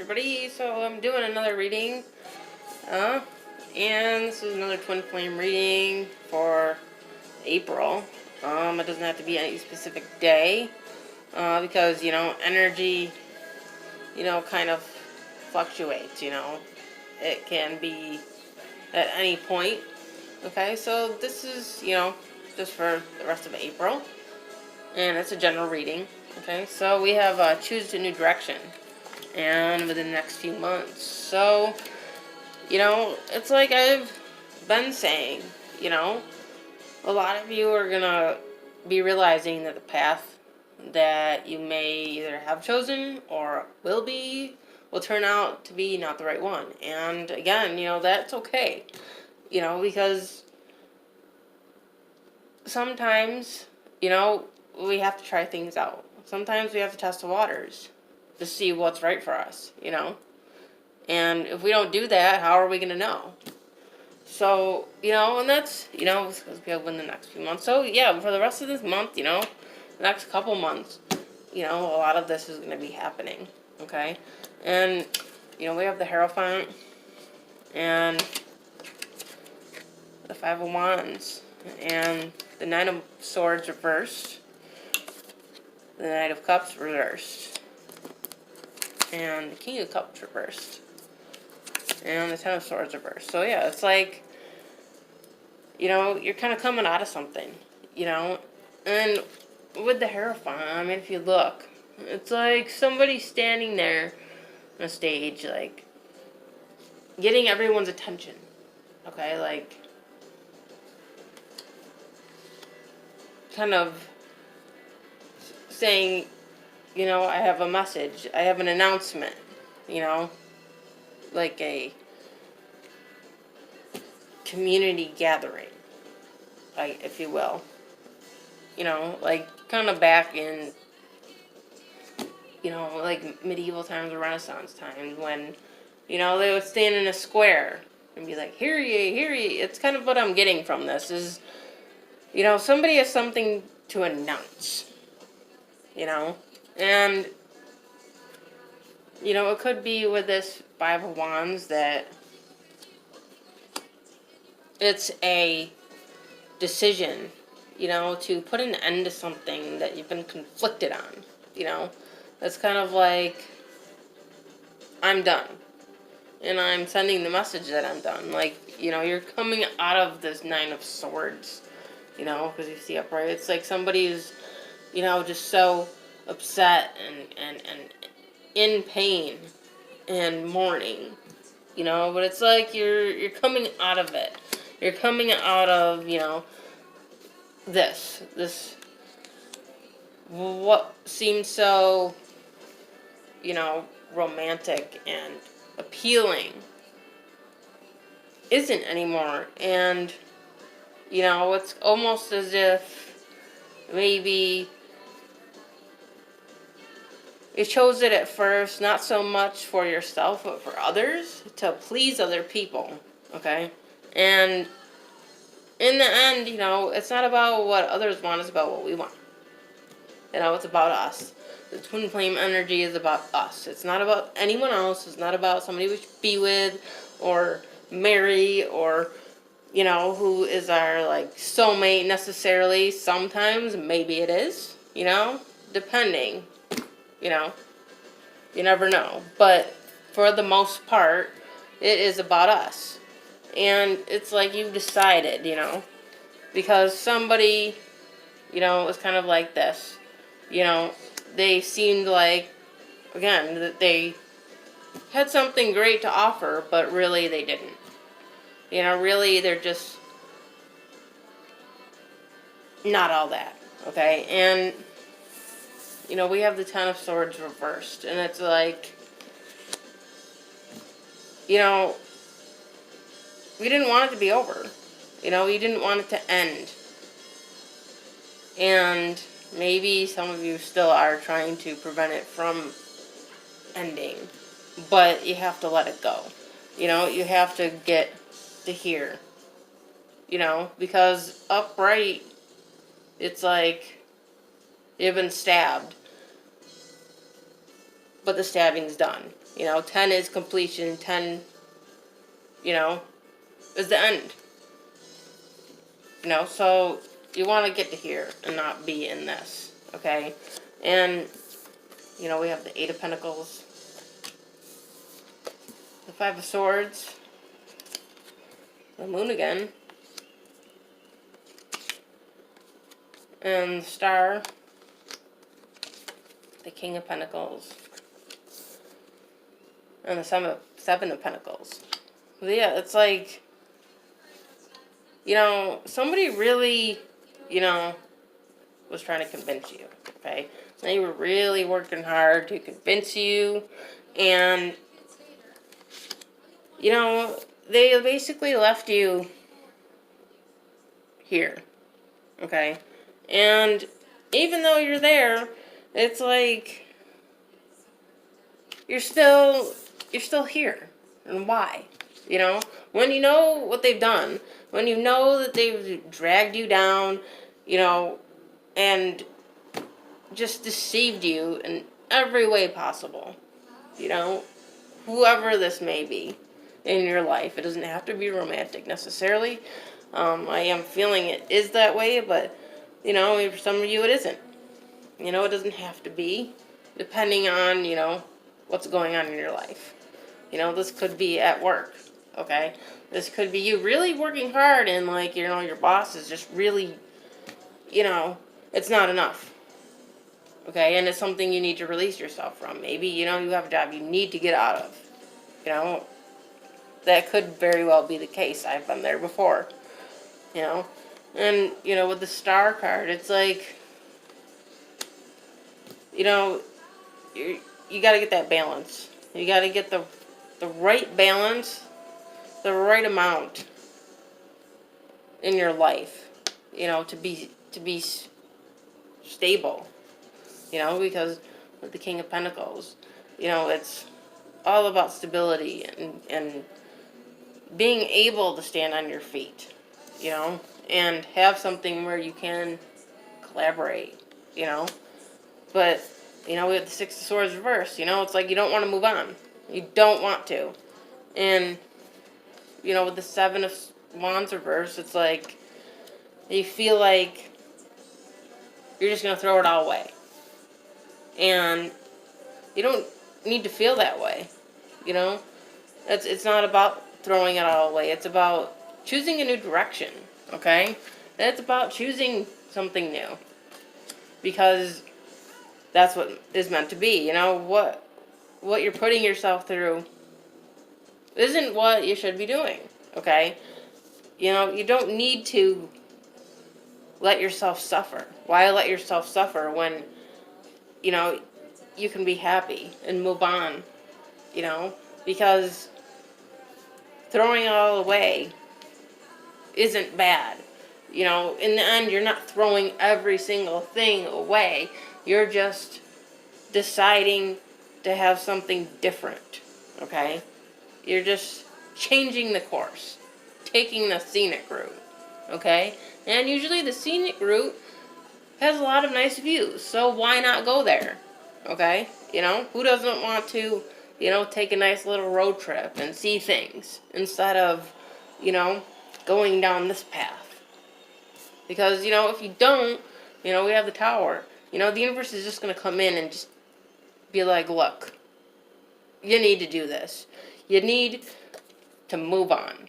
everybody. So I'm doing another reading, uh, and this is another twin flame reading for April. It doesn't have to be any specific day, because energy, kind of fluctuates. It can be at any point. Okay, so this is just for the rest of April, and it's a general reading. Okay, so we have choose a new direction, and within the next few months. So, it's like I've been saying, a lot of you are gonna be realizing that the path that you may either have chosen or will turn out to be not the right one. And again, that's okay, because sometimes, we have to try things out. Sometimes we have to test the waters to see what's right for us, And if we don't do that, how are we going to know? So, and that's, because we have in the next few months. So, yeah, for the rest of this month, the next couple months, a lot of this is going to be happening, okay? And, we have the Hierophant and the Five of Wands and the Nine of Swords reversed, the Knight of Cups reversed, and the King of Cups reversed, and the Ten of Swords reversed. So yeah, it's like, you're kind of coming out of something, and with the Hierophant, I mean, if you look, it's like somebody standing there on a stage, like, getting everyone's attention, okay, like, kind of saying, I have a message, I have an announcement, like a community gathering, like, if you will, like kind of back in, like medieval times or Renaissance times when, they would stand in a square and be like, hear ye, hear ye. It's kind of what I'm getting from this is, somebody has something to announce, and, it could be with this Five of Wands that it's a decision, to put an end to something that you've been conflicted on, It's kind of like, I'm done. And I'm sending the message that I'm done. Like, you're coming out of this Nine of Swords, because you see upright. It's like somebody who's, just so upset and in pain and mourning, but it's like you're coming out of it. You're coming out of, this what seemed so, romantic and appealing isn't anymore. And, it's almost as if maybe you chose it at first, not so much for yourself, but for others, to please other people, okay? And in the end, it's not about what others want, it's about what we want. It's about us. The twin flame energy is about us. It's not about anyone else. It's not about somebody we should be with or marry or, who is our, like, soulmate necessarily. Sometimes, maybe it is, depending, you never know. But for the most part, it is about us. And it's like you've decided, because somebody, was kind of like this. They seemed like, again, that they had something great to offer, but really they didn't. Really they're just not all that, okay? And, we have the Ten of Swords reversed, and it's like, we didn't want it to be over. We didn't want it to end. And maybe some of you still are trying to prevent it from ending, but you have to let it go. You have to get to here. Because upright, it's like you've been stabbed, but the stabbing's done. You know, 10 is completion, 10, you know, is the end. You know, so you want to get to here and not be in this, okay? And, you know, we have the Eight of Pentacles, the Five of Swords, the Moon again, and the Star, the King of Pentacles, and the Seven of Pentacles. But yeah, it's like, you know, somebody really, you know, was trying to convince you, okay? They were really working hard to convince you, and, you know, they basically left you here, okay? And even though you're there, it's like, you're still here. And why? You know, when you know what they've done, when you know that they've dragged you down, you know, and just deceived you in every way possible, you know, whoever this may be in your life. It doesn't have to be romantic necessarily. I am feeling it is that way, but, you know, for some of you it isn't. You know, it doesn't have to be, depending on, you know, what's going on in your life. You know, this could be at work, okay? This could be you really working hard and, like, you know, your boss is just really, you know, it's not enough. Okay, and it's something you need to release yourself from. Maybe, you know, you have a job you need to get out of. You know, that could very well be the case. I've been there before. You know, and, you know, with the Star card, it's like, you know, you got to get that balance. You got to get the right balance, the right amount in your life, you know, to be stable. You know, because with the King of Pentacles, you know, it's all about stability and being able to stand on your feet, you know, and have something where you can collaborate, you know. But, you know, we have the Six of Swords reversed, you know, it's like you don't want to move on. You don't want to. And, you know, with the Seven of Wands reversed, it's like you feel like you're just going to throw it all away. And you don't need to feel that way, you know? It's not about throwing it all away. It's about choosing a new direction, okay? It's about choosing something new. Because that's what is meant to be, you know? What you're putting yourself through isn't what you should be doing, okay? You know, you don't need to let yourself suffer. Why let yourself suffer when, you know, you can be happy and move on, you know, because throwing it all away isn't bad. You know, in the end, you're not throwing every single thing away. You're just deciding to have something different, okay? You're just changing the course, taking the scenic route, okay? And usually the scenic route has a lot of nice views, so why not go there? Okay? You know, who doesn't want to, you know, take a nice little road trip and see things instead of, you know, going down this path? Because, you know, if you don't, you know, we have the Tower. You know, the universe is just going to come in and just be like, look, you need to do this. You need to move on.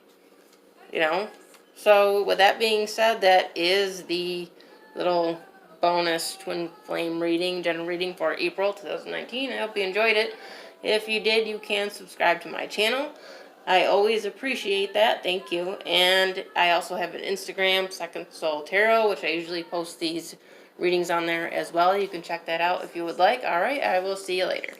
You know? So, with that being said, that is the little bonus twin flame reading, general reading for April 2019. I hope you enjoyed it. If you did, you can subscribe to my channel. I always appreciate that. Thank you. And I also have an Instagram, Second Soul Tarot, which I usually post these readings on there as well. You can check that out if you would like. All right, I will see you later.